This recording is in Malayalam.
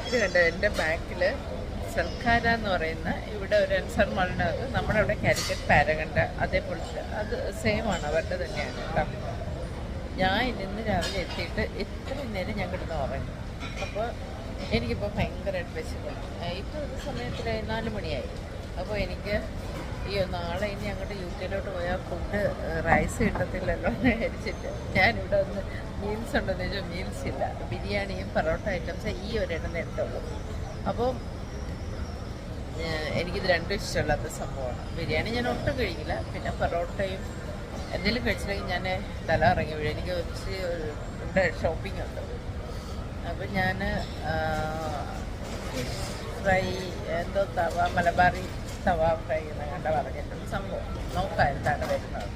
ഇത് കണ്ടോ, എൻ്റെ ബാക്കിൽ സൽക്കാര എന്ന് പറയുന്ന ഇവിടെ ഒരു അൻസാർ മാളിനകത്ത് നമ്മുടെ അവിടെ കാലിക്കറ്റ് പാരഗണ്ട അതേപോലത്തെ അത് സെയിമാണ്, അവരുടെ തന്നെയാണ് കേട്ടോ. ഞാൻ ഇന്ന് രാവിലെ എത്തിയിട്ട് ഇത്രയും നേരം ഞാൻ കിടന്ന് ഉറങ്ങി. അപ്പോൾ എനിക്കിപ്പോൾ ഭയങ്കരമായിട്ട് വിശക്കുന്നു. ഇപ്പോൾ ഒരു സമയത്ത് 4 മണിയായി. അപ്പോൾ എനിക്ക് നാളെ ഇനി അങ്ങോട്ട് UK പോയാൽ ഫുഡ് റൈസ് കിട്ടത്തില്ലല്ലോ എന്ന് വിചാരിച്ചിട്ട് ഞാനിവിടെ ഒന്ന് മീൽസ് ഉണ്ടെന്ന് ചോദിച്ചാൽ മീൽസ് ഇല്ല. ബിരിയാണിയും പൊറോട്ട ഐറ്റംസ് ഈ ഒരെണ്ണം എടുത്തുള്ളൂ. അപ്പോൾ എനിക്കിത് രണ്ടും ഇഷ്ടമില്ലാത്ത സംഭവമാണ്. ബിരിയാണി ഞാൻ ഒട്ടും കഴിക്കില്ല, പിന്നെ പൊറോട്ടയും എന്തെങ്കിലും കഴിച്ചില്ലെങ്കിൽ ഞാൻ തല ഇറങ്ങി വീഴും. എനിക്ക് ഇവിടെ ഷോപ്പിംഗ് ഉണ്ട്. അപ്പം ഞാൻ ഫിഷ് ഫ്രൈ എന്തോ മലബാറി തവ ഫ്രൈ എന്ന് കണ്ട പറഞ്ഞിട്ടുണ്ട്. സംഭവം നോക്കാം എന്താണ് വരുന്നത്.